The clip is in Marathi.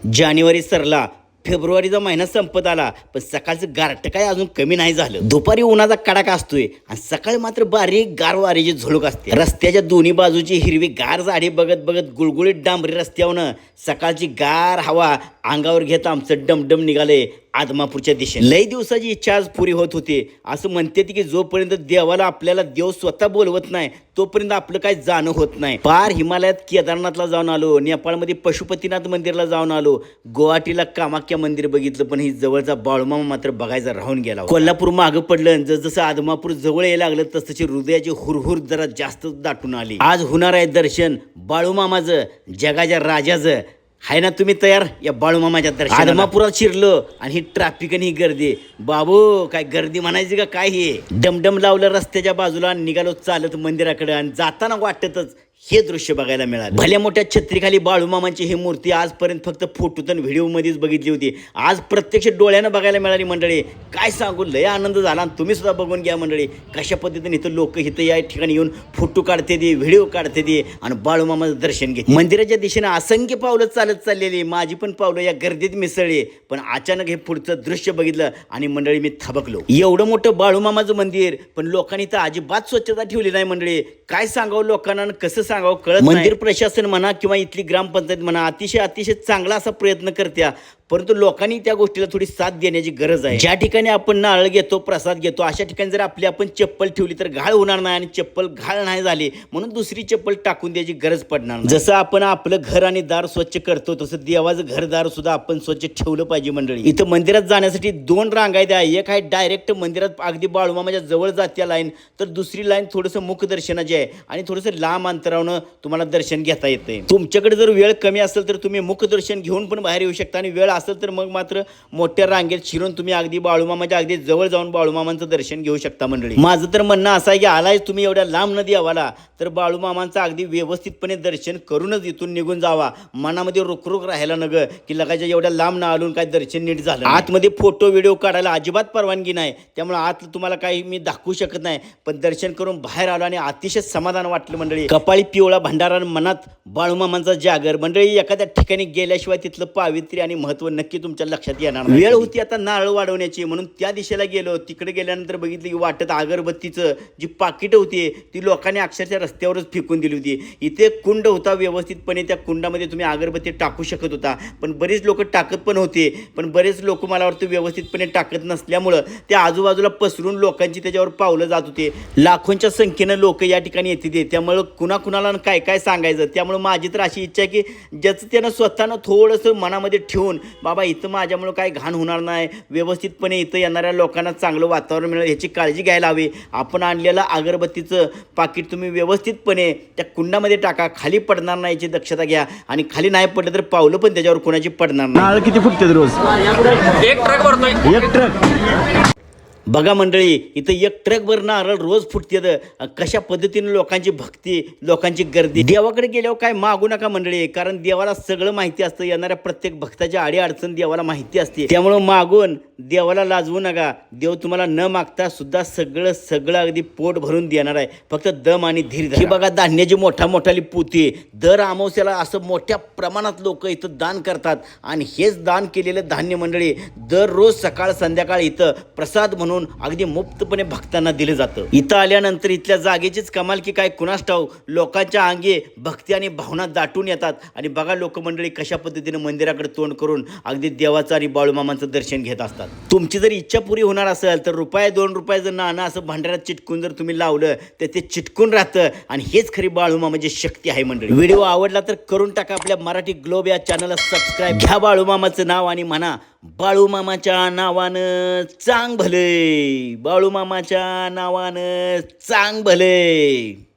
जानेवारी सरला, फेब्रुवारीचा महिना संपत आला, पण सकाळचं गारठ काय अजून कमी नाही झालं. दुपारी उन्हाचा कडाका असतोय आणि सकाळी मात्र बारीक गार वाऱ्याची झुळूक असते. रस्त्याच्या दोन्ही बाजूची हिरवी गार झाडी बघत बघत गुळगुळीत डांबरी रस्त्यावरनं सकाळची गार हवा अंगावर घेत आमचं डमडम निघाले आदमापूरच्या दिशेने. लई दिवसाची इच्छा आज पुरी होत होती. असं म्हणते की जोपर्यंत देवाला आपल्याला देव स्वतः बोलवत नाही तोपर्यंत आपलं काय जाणं होत नाही. पार हिमालयात केदारनाथला जाऊन आलो, नेपाळमध्ये पशुपतीनाथ मंदिरला जाऊन आलो, गुवाहाटीला कामाख्या मंदिर बघितलं, पण ही जवळचा बाळूमामा मात्र बघायचा राहून गेला. कोल्हापूर मागं पडलं, जसं आदमापूर जवळ यायला लागलं तसं हृदयाची हुरहुर जरा जास्त दाटून आली. आज होणार आहे दर्शन बाळूमामाचं, जगाच्या राजाचं. हाय ना तुम्ही तयार या बाळूमामाच्या दर्शन? आदमापुरात शिरलो आणि ही ट्रॅफिक आणि ही गर्दी, बाबू काय गर्दी म्हणायची का काय? हे डमडम लावलं रस्त्याच्या बाजूला, निघालो चालत मंदिराकडे आणि जाताना वाटतच हे दृश्य बघायला मिळालं. भल्या मोठ्या छत्रीखाली बाळूमामांची ही मूर्ती आजपर्यंत फक्त फोटोत आणि व्हिडिओमध्येच बघितली होती. आज प्रत्यक्ष डोळ्यानं बघायला मिळाली मंडळी. काय सांगू, लय आनंद झाला. आणि तुम्ही सुद्धा बघून घ्या मंडळी, कशा पद्धतीने इथं लोक इथं या ठिकाणी येऊन फोटो काढते ते, व्हिडिओ काढते ते आणि बाळूमामाचं दर्शन घेते. मंदिराच्या दिशेने असंख्य पावलं चालत चाललेली, माझी पण पावलं या गर्दीत मिसळली. पण अचानक हे पुढचं दृश्य बघितलं आणि मंडळी मी थबकलो. एवढं मोठं बाळूमामाचं मंदिर, पण लोकांनी तर अजिबात स्वच्छता ठेवली नाही मंडळी. काय सांगावं लोकांना, कसं सांगावं कळत. मंदिर प्रशासन म्हणा किंवा इथली ग्रामपंचायत म्हणा, अतिशय चांगला असा प्रयत्न करत्या, परंतु लोकांनी त्या गोष्टीला थोडी साथ देण्याची गरज आहे. ज्या ठिकाणी आपण नारळ घेतो, प्रसाद घेतो, अशा ठिकाणी जर आपण चप्पल ठेवली तर घाळ होणार नाही, आणि चप्पल घाळ नाही झाली म्हणून दुसरी चप्पल टाकून द्यायची गरज पडणार नाही. जसं आपण आपलं घर आणि दार स्वच्छ करतो तसं देवाचं घरदार सुद्धा आपण स्वच्छ ठेवलं पाहिजे मंडळी. इथं मंदिरात जाण्यासाठी 2 रांगा आहेत. एक आहे डायरेक्ट मंदिरात अगदी बाळूमामाच्या जवळ जात्या लाईन, तर दुसरी लाईन थोडंसं मुखदर्शनाची आहे आणि थोडंसं लांब अंतरावनं तुम्हाला दर्शन घेता येते. तुमच्याकडे जर वेळ कमी असेल तर तुम्ही मुखदर्शन घेऊन पण बाहेर येऊ शकता, आणि वेळ असेल तर मग मात्र मोठ्या रांगेत शिरून तुम्ही अगदी बाळूमामाच्या अगदी जवळ जाऊन बाळूमामांचं दर्शन घेऊ शकता मंडळी. माझं तर म्हणणं असं आहे की आलाय तुम्ही एवढ्या लांब न देवाला, तर बाळूमामांचं अगदी व्यवस्थितपणे दर्शन करूनच इथून निघून जावा. मनामध्ये रुखरुख राहायला नग की लगायच्या एवढ्या लांब न आलून काय दर्शन नीट झालं. आतमध्ये फोटो व्हिडिओ काढायला अजिबात परवानगी नाही, त्यामुळे आत तुम्हाला काही मी दाखवू शकत नाही. पण दर्शन करून बाहेर आलो आणि अतिशय समाधान वाटलं मंडळी. कपाळी पिवळा भंडारा, मनात बाळूमामांचा जागर. मंडळी एखाद्या ठिकाणी गेल्याशिवाय तिथलं पावित्र्य आणि महत्त्व नक्की तुमच्या लक्षात येणार नाही. वेळ होती आता नारळ वाढवण्याची, म्हणून त्या दिशेला गेलो. तिकडे गेल्यानंतर बघितलं की वाटत अगरबत्तीचं जी पाकिटं होती ती लोकांनी अक्षरशः रस्त्यावरच फेकून दिली होती. इथे कुंड होता, व्यवस्थितपणे त्या कुंडामध्ये तुम्ही अगरबत्ती टाकू शकत होता, पण बरेच लोक टाकत पण होते. पण बरेच लोक मला वाटतं व्यवस्थितपणे टाकत नसल्यामुळं त्या आजूबाजूला पसरून लोकांची त्याच्यावर पावलं जात होते. लाखोंच्या संख्येनं लोक या ठिकाणी येते, त्यामुळं कुणाकुणाला काय काय सांगायचं. त्यामुळं माझी तर अशी इच्छा आहे की ज्याचं त्यानं स्वतःनं थोडंसं मनामध्ये ठेवून, बाबा इथं माझ्यामुळं काय घाण होणार नाही, व्यवस्थितपणे इथं येणाऱ्या लोकांना चांगलं वातावरण मिळेल ह्याची काळजी घ्यायला हवी. आपण आणलेलं अगरबत्तीचं पाकिट तुम्ही व्यवस्थितपणे त्या कुंडामध्ये टाका, खाली पडणार नाही याची दक्षता घ्या, आणि खाली नाही पडलं तर पावलं पण त्याच्यावर कोणाची पडणार नाही. नारळ किती फुटतात रोज? 1 ट्रक भरतोय. 1 ट्रक. बघा मंडळी, इथं 1 ट्रकभर नारळ रोज फुटते. कशा पद्धतीने लोकांची भक्ती, लोकांची गर्दी. देवाकडे गेल्यावर काय मागू नका मंडळी, कारण देवाला सगळं माहिती असतं. येणाऱ्या प्रत्येक भक्ताच्या आडी अडचण देवाला माहिती असते, त्यामुळं मागून देवाला लाजवू नका. देव तुम्हाला न मागता सुद्धा सगळं अगदी पोट भरून देणार आहे, फक्त दम आणि धीर. ही बघा धान्याची मोठाली पोती. दर अमावस्याला असं मोठ्या प्रमाणात लोक इथं दान करतात, आणि हेच दान केलेलं धान्य मंडळी दररोज सकाळ संध्याकाळ इथं प्रसाद म्हणून अगदी मुक्तपणे भक्तांना दिलं जातं. इथं आल्यानंतर इथल्या जागेचीच कमाल की काय कुणास ठाऊक, लोकांच्या अंगी भक्ती आणि भावना दाटून येतात. आणि बघा लोक मंडळी कशा पद्धतीने मंदिराकडे तोंड करून अगदी देवाचं आणि बाळूमामांचं दर्शन घेत असतात. तुमची जर इच्छा पुरी होणार असेल तर ₹2 नाणं असं भांडारात चिटकून जर तुम्ही लावलं तर ते चिटकून राहतं, आणि हेच खरी बाळूमामाची शक्ती आहे मंडळी. व्हिडिओ आवडला तर करून टाका आपल्या मराठी ग्लोब या चॅनलला सबस्क्राईब. घ्या बाळूमामाचं नाव आणि म्हणा, बाळूमामाच्या नावानं चांग भले, बाळूमामाच्या नावानं चांग भले.